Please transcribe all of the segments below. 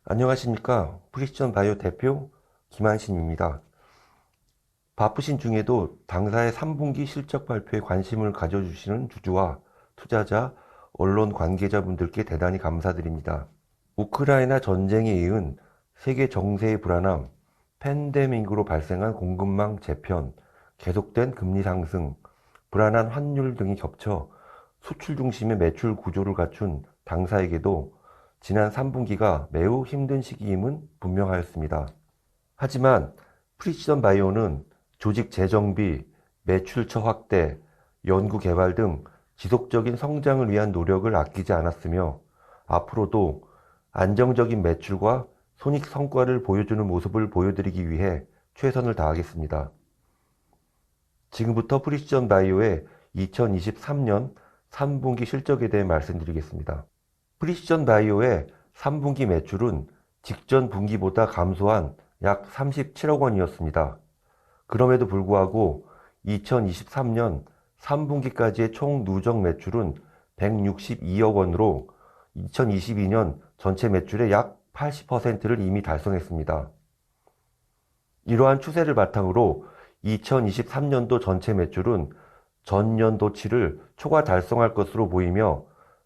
안녕하십니까. 프리시전 바이오 대표 김한신입니다. 바쁘신 중에도 당사의 3분기 실적 발표에 관심을 가져주시는 주주와 투자자, 언론 관계자분들께 대단히 감사드립니다. 우크라이나 전쟁에 이은 세계 정세의 불안함, 팬데믹으로 발생한 공급망 재편, 계속된 금리 상승, 불안한 환율 등이 겹쳐 수출 중심의 매출 구조를 갖춘 당사에게도 지난 3분기가 매우 힘든 시기임은 분명하였습니다. 하지만 프리시전 바이오는 조직 재정비, 매출처 확대, 연구개발 등 지속적인 성장을 위한 노력을 아끼지 않았으며 앞으로도 안정적인 매출과 손익 성과를 보여주는 모습을 보여드리기 위해 최선을 다하겠습니다. 지금부터 프리시전 바이오의 2023년 3분기 실적에 대해 말씀드리겠습니다. 프리시전 바이오의 3분기 매출은 직전 분기보다 감소한 약 37억 원이었습니다. 그럼에도 불구하고 2023년 3분기까지의 총 누적 매출은 162억 원으로 2022년 전체 매출의 약 80%를 이미 달성했습니다. 이러한 추세를 바탕으로 2023년도 전체 매출은 전년도치를 초과 달성할 것으로 보이며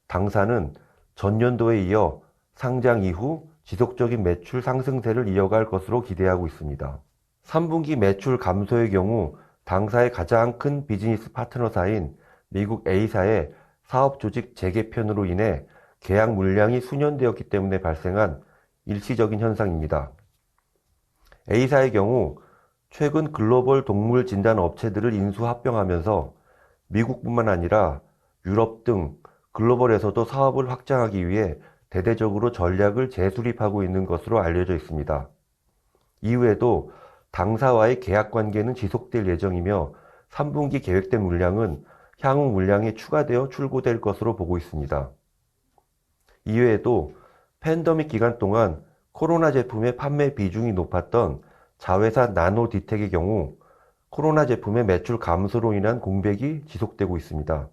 당사는 전년도에 이어 상장 이후 지속적인 매출 상승세를 이어갈 것으로 기대하고 있습니다. 3분기 매출 감소의 경우 당사의 가장 큰 비즈니스 파트너사인 미국 A사의 사업 조직 재개편으로 인해 계약 물량이 수년되었기 때문에 발생한 일시적인 현상입니다. A사의 경우 최근 글로벌 동물 진단 업체들을 인수 합병하면서 미국뿐만 아니라 유럽 등 글로벌에서도 사업을 확장하기 위해 대대적으로 전략을 재수립하고 있는 것으로 알려져 있습니다. 이후에도 당사와의 계약 관계는 지속될 예정이며 3분기 계획된 물량은 향후 물량에 추가되어 출고될 것으로 보고 있습니다. 이외에도 팬데믹 기간 동안 코로나 제품의 판매 비중이 높았던 자회사 나노디텍의 경우 코로나 제품의 매출 감소로 인한 공백이 지속되고 있습니다.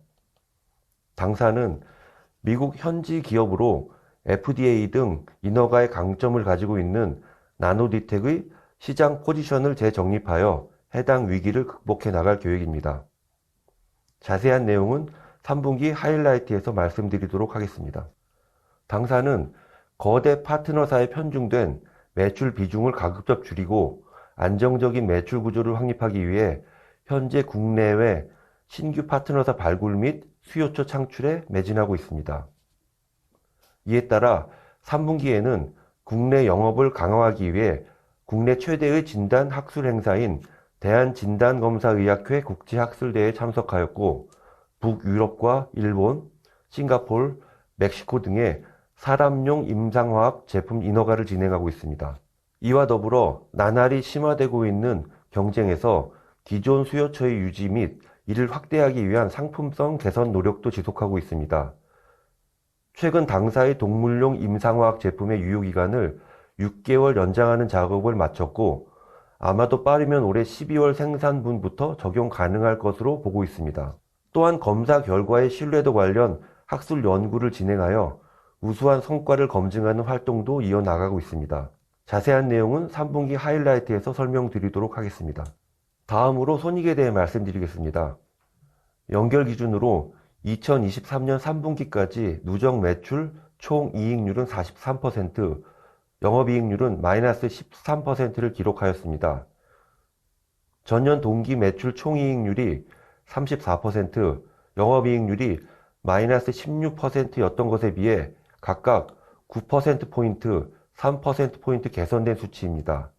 당사는 미국 현지 기업으로 FDA 등 인허가의 강점을 가지고 있는 나노디텍의 시장 포지션을 재정립하여 해당 위기를 극복해 나갈 계획입니다. 자세한 내용은 3분기 하이라이트에서 말씀드리도록 하겠습니다. 당사는 거대 파트너사에 편중된 매출 비중을 가급적 줄이고 안정적인 매출 구조를 확립하기 위해 현재 국내외 신규 파트너사 발굴 및 수요처 창출에 매진하고 있습니다. 이에 따라 3분기에는 국내 영업을 강화하기 위해 국내 최대의 진단 학술 행사인 대한진단검사의학회 국제학술대회에 참석하였고 북유럽과 일본, 싱가포르, 멕시코 등의 사람용 임상화학 제품 인허가를 진행하고 있습니다. 이와 더불어 나날이 심화되고 있는 경쟁에서 기존 수요처의 유지 및 이를 확대하기 위한 상품성 개선 노력도 지속하고 있습니다. 최근 당사의 동물용 임상화학 제품의 유효기간을 6개월 연장하는 작업을 마쳤고 아마도 빠르면 올해 12월 생산분부터 적용 가능할 것으로 보고 있습니다. 또한 검사 결과의 신뢰도 관련 학술 연구를 진행하여 우수한 성과를 검증하는 활동도 이어나가고 있습니다. 자세한 내용은 3분기 하이라이트에서 설명드리도록 하겠습니다. 다음으로 손익에 대해 말씀드리겠습니다. 연결 기준으로 2023년 3분기까지 누적 매출 총 이익률은 43%, 영업이익률은 마이너스 13%를 기록하였습니다. 전년 동기 매출 총이익률이 34%, 영업이익률이 마이너스 16%였던 것에 비해 각각 9%포인트, 3%포인트 개선된 수치입니다.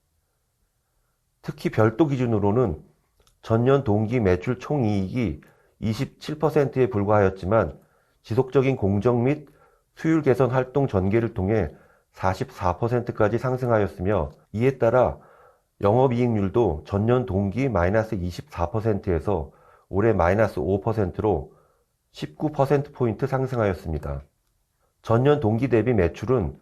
특히 별도 기준으로는 전년 동기 매출 총이익이 27%에 불과하였지만 지속적인 공정 및 수율 개선 활동 전개를 통해 44%까지 상승하였으며 이에 따라 영업이익률도 전년 동기 마이너스 24%에서 올해 마이너스 5%로 19%포인트 상승하였습니다. 전년 동기 대비 매출은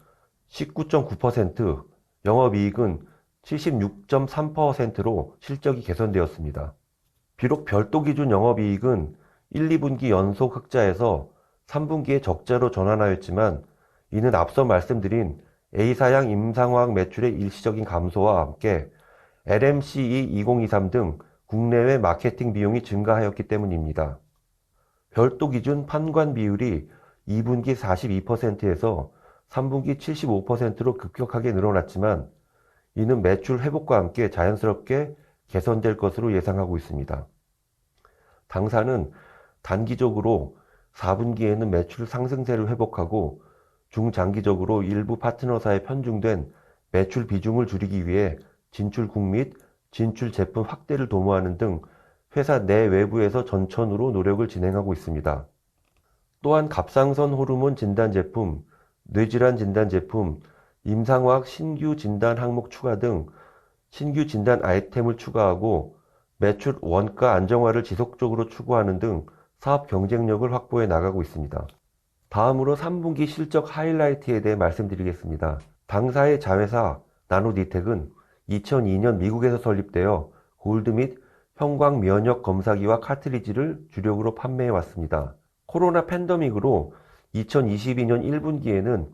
19.9%, 영업이익은 76.3%로 실적이 개선되었습니다. 비록 별도 기준 영업이익은 1, 2분기 연속 흑자에서 3분기에 적자로 전환하였지만 이는 앞서 말씀드린 A사양 임상화학 매출의 일시적인 감소와 함께 LMCE 2023 등 국내외 마케팅 비용이 증가하였기 때문입니다. 별도 기준 판관 비율이 2분기 42%에서 3분기 75%로 급격하게 늘어났지만 이는 매출 회복과 함께 자연스럽게 개선될 것으로 예상하고 있습니다. 당사는 단기적으로 4분기에는 매출 상승세를 회복하고 중장기적으로 일부 파트너사에 편중된 매출 비중을 줄이기 위해 진출국 및 진출 제품 확대를 도모하는 등 회사 내외부에서 전천후로 노력을 진행하고 있습니다. 또한 갑상선 호르몬 진단 제품, 뇌질환 진단 제품, 임상화학 신규 진단 항목 추가 등 신규 진단 아이템을 추가하고 매출 원가 안정화를 지속적으로 추구하는 등 사업 경쟁력을 확보해 나가고 있습니다. 다음으로 3분기 실적 하이라이트에 대해 말씀드리겠습니다. 당사의 자회사 나노디텍은 2002년 미국에서 설립되어 골드 및 형광 면역 검사기와 카트리지를 주력으로 판매해 왔습니다. 코로나 팬데믹으로 2022년 1분기에는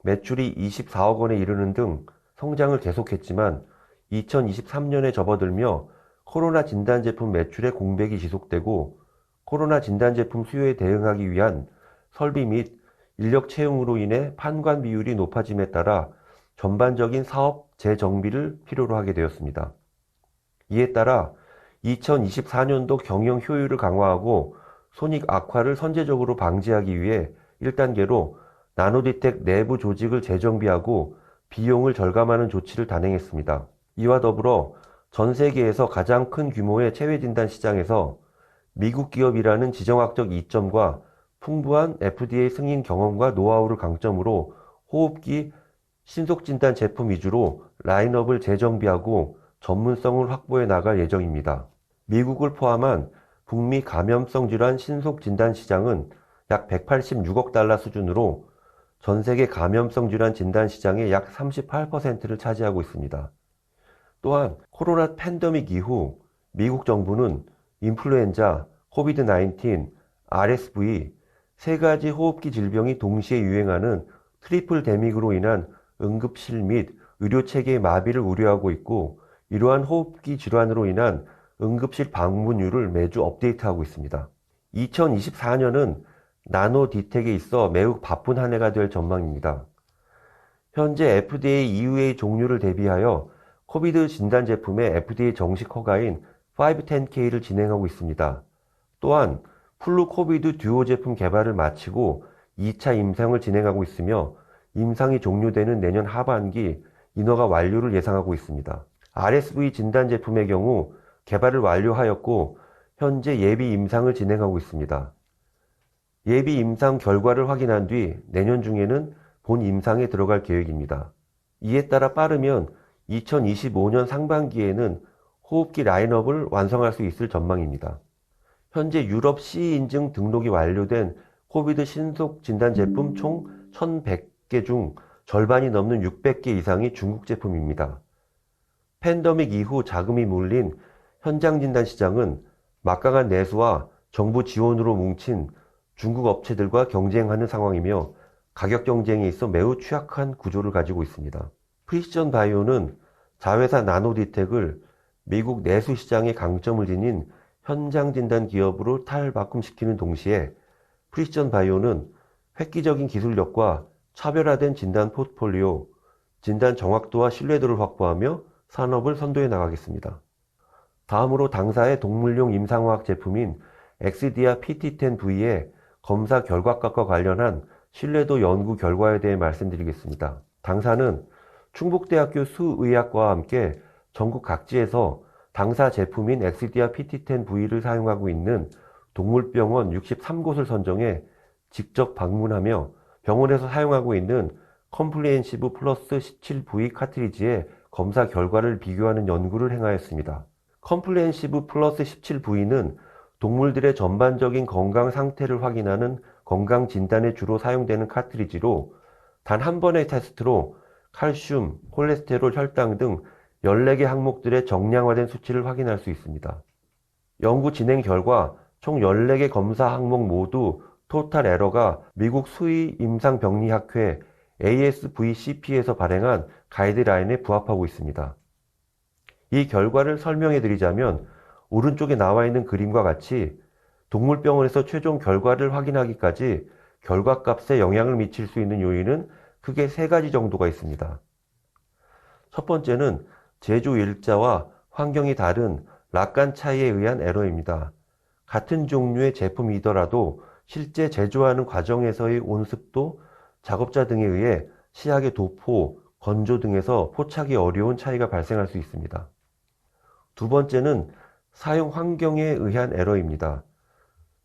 매출이 24억 원에 이르는 등 성장을 계속했지만 2023년에 접어들며 코로나 진단 제품 매출의 공백이 지속되고 코로나 진단 제품 수요에 대응하기 위한 설비 및 인력 채용으로 인해 판관 비율이 높아짐에 따라 전반적인 사업 재정비를 필요로 하게 되었습니다. 이에 따라 2024년도 경영 효율을 강화하고 손익 악화를 선제적으로 방지하기 위해 1단계로 나노디텍 내부 조직을 재정비하고 비용을 절감하는 조치를 단행했습니다. 이와 더불어 전 세계에서 가장 큰 규모의 체외진단 시장에서 미국 기업이라는 지정학적 이점과 풍부한 FDA 승인 경험과 노하우를 강점으로 호흡기 신속진단 제품 위주로 라인업을 재정비하고 전문성을 확보해 나갈 예정입니다. 미국을 포함한 북미 감염성 질환 신속진단 시장은 약 186억 달러 수준으로 전 세계 감염성 질환 진단 시장의 약 38%를 차지하고 있습니다. 또한 코로나 팬데믹 이후 미국 정부는 인플루엔자, 코비드-19, RSV 세 가지 호흡기 질병이 동시에 유행하는 트리플 데믹으로 인한 응급실 및 의료체계의 마비를 우려하고 있고 이러한 호흡기 질환으로 인한 응급실 방문율을 매주 업데이트하고 있습니다. 2024년은 나노디텍에 있어 매우 바쁜 한 해가 될 전망입니다. 현재 FDA, EUA 종료를 대비하여 코비드 진단 제품의 FDA 정식 허가인 510K를 진행하고 있습니다. 또한 플루 코비드 듀오 제품 개발을 마치고 2차 임상을 진행하고 있으며 임상이 종료되는 내년 하반기 인허가 완료를 예상하고 있습니다. RSV 진단 제품의 경우 개발을 완료하였고 현재 예비 임상을 진행하고 있습니다. 예비 임상 결과를 확인한 뒤 내년 중에는 본 임상에 들어갈 계획입니다. 이에 따라 빠르면 2025년 상반기에는 호흡기 라인업을 완성할 수 있을 전망입니다. 현재 유럽 CE 인증 등록이 완료된 코비드 신속 진단 제품 총 1,100개 중 절반이 넘는 600개 이상이 중국 제품입니다. 팬데믹 이후 자금이 몰린 현장 진단 시장은 막강한 내수와 정부 지원으로 뭉친 중국 업체들과 경쟁하는 상황이며 가격 경쟁에 있어 매우 취약한 구조를 가지고 있습니다. 프리시전 바이오는 자회사 나노디텍을 미국 내수 시장의 강점을 지닌 현장 진단 기업으로 탈바꿈시키는 동시에 프리시전 바이오는 획기적인 기술력과 차별화된 진단 포트폴리오, 진단 정확도와 신뢰도를 확보하며 산업을 선도해 나가겠습니다. 다음으로 당사의 동물용 임상화학 제품인 엑시디아 PT10V의 검사 결과값과 관련한 신뢰도 연구 결과에 대해 말씀드리겠습니다. 당사는 충북대학교 수의학과와 함께 전국 각지에서 당사 제품인 엑시디아 PT10V를 사용하고 있는 동물병원 63곳을 선정해 직접 방문하며 병원에서 사용하고 있는 컴플리엔시브 플러스 17V 카트리지의 검사 결과를 비교하는 연구를 행하였습니다. 컴플리엔시브 플러스 17V는 동물들의 전반적인 건강 상태를 확인하는 건강 진단에 주로 사용되는 카트리지로 단 한 번의 테스트로 칼슘, 콜레스테롤, 혈당 등 14개 항목들의 정량화된 수치를 확인할 수 있습니다. 연구 진행 결과 총 14개 검사 항목 모두 토탈 에러가 미국 수의 임상병리학회 ASVCP에서 발행한 가이드라인에 부합하고 있습니다. 이 결과를 설명해 드리자면 오른쪽에 나와 있는 그림과 같이 동물병원에서 최종 결과를 확인하기까지 결과값에 영향을 미칠 수 있는 요인은 크게 세 가지 정도가 있습니다. 첫 번째는 제조 일자와 환경이 다른 락간 차이에 의한 에러입니다. 같은 종류의 제품이더라도 실제 제조하는 과정에서의 온습도, 작업자 등에 의해 시약의 도포, 건조 등에서 포착이 어려운 차이가 발생할 수 있습니다. 두 번째는 사용 환경에 의한 에러입니다.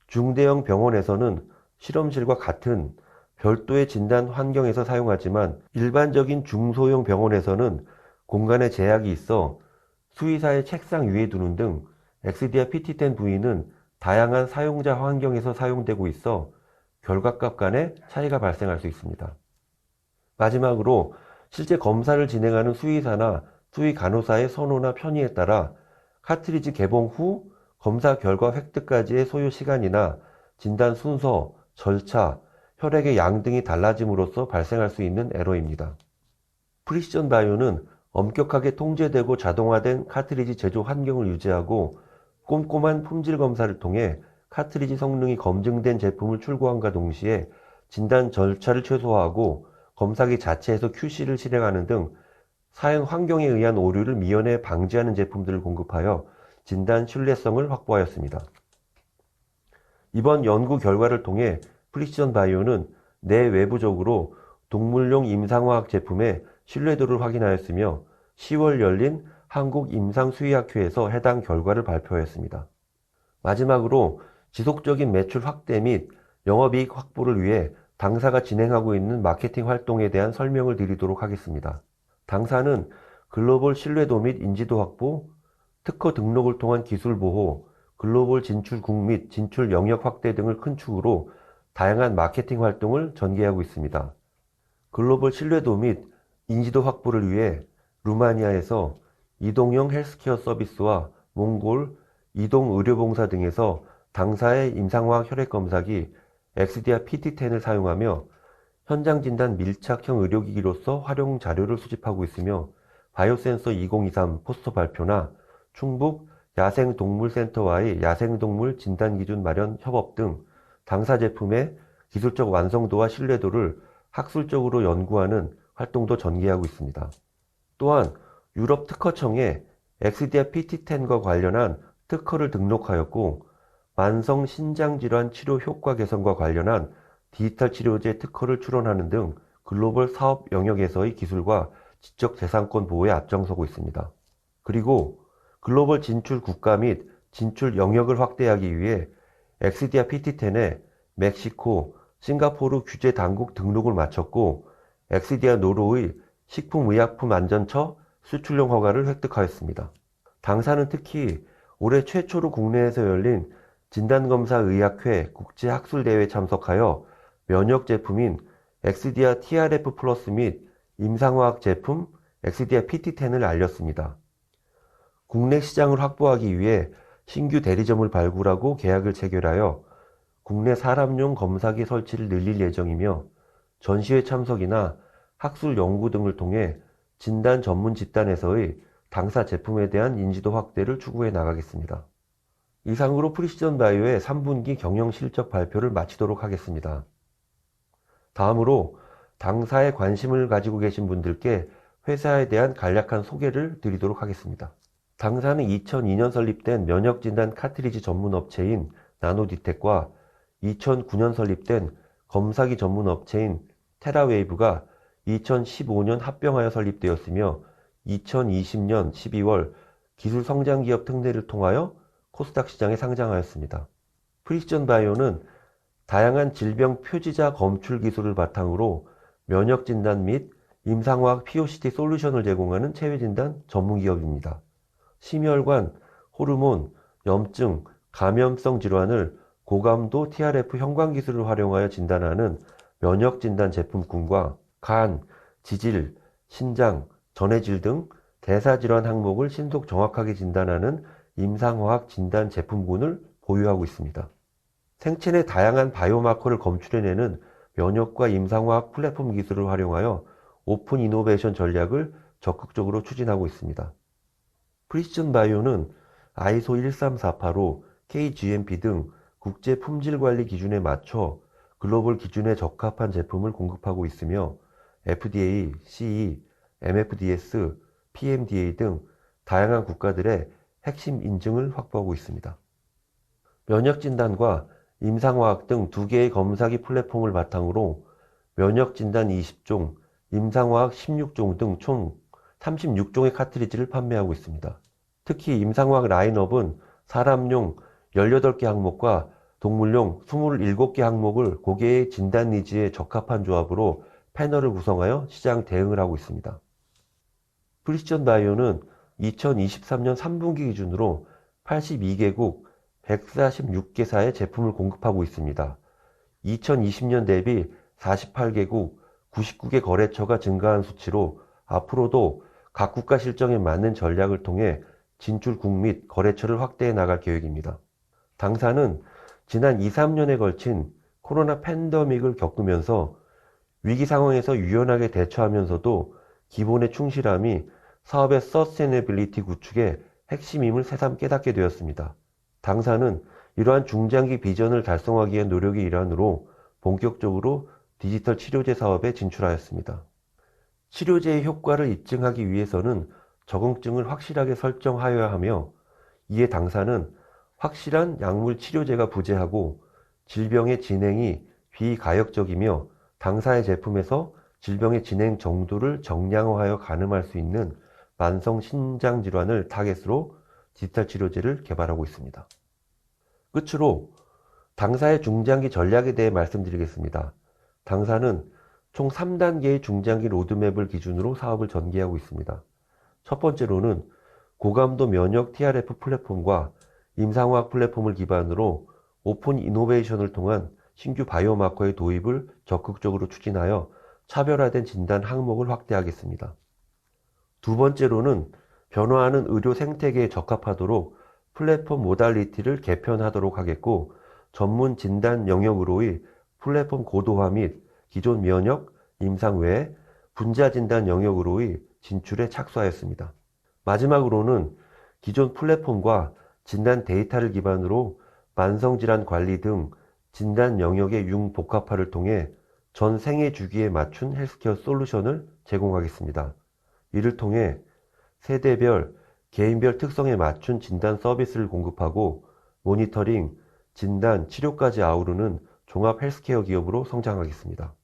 중대형 병원에서는 실험실과 같은 별도의 진단 환경에서 사용하지만 일반적인 중소형 병원에서는 공간에 제약이 있어 수의사의 책상 위에 두는 등 엑스디아 PT10 부위는 다양한 사용자 환경에서 사용되고 있어 결과값 간의 차이가 발생할 수 있습니다. 마지막으로 실제 검사를 진행하는 수의사나 수의 간호사의 선호나 편의에 따라 카트리지 개봉 후 검사 결과 획득까지의 소요 시간이나 진단 순서, 절차, 혈액의 양 등이 달라짐으로써 발생할 수 있는 에러입니다. 프리시전 바이오는 엄격하게 통제되고 자동화된 카트리지 제조 환경을 유지하고 꼼꼼한 품질 검사를 통해 카트리지 성능이 검증된 제품을 출고함과 동시에 진단 절차를 최소화하고 검사기 자체에서 QC를 실행하는 등 사용 환경에 의한 오류를 미연에 방지하는 제품들을 공급하여 진단 신뢰성을 확보하였습니다. 이번 연구 결과를 통해 프리시전 바이오는 내외부적으로 동물용 임상화학 제품의 신뢰도를 확인하였으며 10월 열린 한국임상수의학회에서 해당 결과를 발표하였습니다. 마지막으로 지속적인 매출 확대 및 영업이익 확보를 위해 당사가 진행하고 있는 마케팅 활동에 대한 설명을 드리도록 하겠습니다. 당사는 글로벌 신뢰도 및 인지도 확보, 특허 등록을 통한 기술 보호, 글로벌 진출국 및 진출 영역 확대 등을 큰 축으로 다양한 마케팅 활동을 전개하고 있습니다. 글로벌 신뢰도 및 인지도 확보를 위해 루마니아에서 이동형 헬스케어 서비스와 몽골, 이동의료봉사 등에서 당사의 임상화학 혈액검사기 엑스디아 PT10을 사용하며 현장 진단 밀착형 의료기기로서 활용 자료를 수집하고 있으며 바이오센서 2023 포스터 발표나 충북 야생동물센터와의 야생동물 진단기준 마련 협업 등 당사 제품의 기술적 완성도와 신뢰도를 학술적으로 연구하는 활동도 전개하고 있습니다. 또한 유럽 특허청에 엑스디아 PT10과 관련한 특허를 등록하였고 만성 신장질환 치료 효과 개선과 관련한 디지털 치료제 특허를 출원하는 등 글로벌 사업 영역에서의 기술과 지적 재산권 보호에 앞장서고 있습니다. 그리고 글로벌 진출 국가 및 진출 영역을 확대하기 위해 엑스디아 PT10에 멕시코, 싱가포르 규제 당국 등록을 마쳤고 엑스디아 노르의 식품의약품안전처 수출용 허가를 획득하였습니다. 당사는 특히 올해 최초로 국내에서 열린 진단검사의학회 국제학술대회에 참석하여 면역 제품인 엑스디아 TRF 플러스 및 임상화학 제품 엑스디아 PT10을 알렸습니다. 국내 시장을 확보하기 위해 신규 대리점을 발굴하고 계약을 체결하여 국내 사람용 검사기 설치를 늘릴 예정이며 전시회 참석이나 학술 연구 등을 통해 진단 전문 집단에서의 당사 제품에 대한 인지도 확대를 추구해 나가겠습니다. 이상으로 프리시전 바이오의 3분기 경영 실적 발표를 마치도록 하겠습니다. 다음으로 당사에 관심을 가지고 계신 분들께 회사에 대한 간략한 소개를 드리도록 하겠습니다. 당사는 2002년 설립된 면역진단 카트리지 전문 업체인 나노디텍과 2009년 설립된 검사기 전문 업체인 테라웨이브가 2015년 합병하여 설립되었으며 2020년 12월 기술성장기업 특례를 통하여 코스닥 시장에 상장하였습니다. 프리시전 바이오는 다양한 질병 표지자 검출 기술을 바탕으로 면역 진단 및 임상화학 POCT 솔루션을 제공하는 체외진단 전문기업입니다. 심혈관, 호르몬, 염증, 감염성 질환을 고감도 TRF 형광 기술을 활용하여 진단하는 면역 진단 제품군과 간, 지질, 신장, 전해질 등 대사질환 항목을 신속 정확하게 진단하는 임상화학 진단 제품군을 보유하고 있습니다. 생체 내 다양한 바이오마커를 검출해내는 면역과 임상화학 플랫폼 기술을 활용하여 오픈 이노베이션 전략을 적극적으로 추진하고 있습니다. 프리시전 바이오는 아이소 13485, KGMP 등 국제 품질 관리 기준에 맞춰 글로벌 기준에 적합한 제품을 공급하고 있으며 FDA, CE, MFDS, PMDA 등 다양한 국가들의 핵심 인증을 확보하고 있습니다. 면역진단과 임상화학 등 두 개의 검사기 플랫폼을 바탕으로 면역진단 20종, 임상화학 16종 등 총 36종의 카트리지를 판매하고 있습니다. 특히 임상화학 라인업은 사람용 18개 항목과 동물용 27개 항목을 고객의 진단 니즈에 적합한 조합으로 패널을 구성하여 시장 대응을 하고 있습니다. 프리시전 바이오는 2023년 3분기 기준으로 82개국 146개사의 제품을 공급하고 있습니다. 2020년 대비 48개국 99개 거래처가 증가한 수치로 앞으로도 각 국가 실정에 맞는 전략을 통해 진출국 및 거래처를 확대해 나갈 계획입니다. 당사는 지난 2, 3년에 걸친 코로나 팬데믹을 겪으면서 위기 상황에서 유연하게 대처하면서도 기본에 충실함이 사업의 서스테이너빌리티 구축의 핵심임을 새삼 깨닫게 되었습니다. 당사는 이러한 중장기 비전을 달성하기 위한 노력의 일환으로 본격적으로 디지털 치료제 사업에 진출하였습니다. 치료제의 효과를 입증하기 위해서는 적응증을 확실하게 설정하여야 하며, 이에 당사는 확실한 약물 치료제가 부재하고 질병의 진행이 비가역적이며 당사의 제품에서 질병의 진행 정도를 정량화하여 가늠할 수 있는 만성 신장질환을 타겟으로 디지털 치료제를 개발하고 있습니다. 끝으로 당사의 중장기 전략에 대해 말씀드리겠습니다. 당사는 총 3단계의 중장기 로드맵을 기준으로 사업을 전개하고 있습니다. 첫 번째로는 고감도 면역 TRF 플랫폼과 임상화학 플랫폼을 기반으로 오픈 이노베이션을 통한 신규 바이오마커의 도입을 적극적으로 추진하여 차별화된 진단 항목을 확대하겠습니다. 두 번째로는 변화하는 의료 생태계에 적합하도록 플랫폼 모달리티를 개편하도록 하겠고, 전문 진단 영역으로의 플랫폼 고도화 및 기존 면역, 임상 외 분자 진단 영역으로의 진출에 착수하였습니다. 마지막으로는 기존 플랫폼과 진단 데이터를 기반으로 만성질환 관리 등 진단 영역의 융복합화를 통해 전 생애 주기에 맞춘 헬스케어 솔루션을 제공하겠습니다. 이를 통해 세대별, 개인별 특성에 맞춘 진단 서비스를 공급하고 모니터링, 진단, 치료까지 아우르는 종합 헬스케어 기업으로 성장하겠습니다.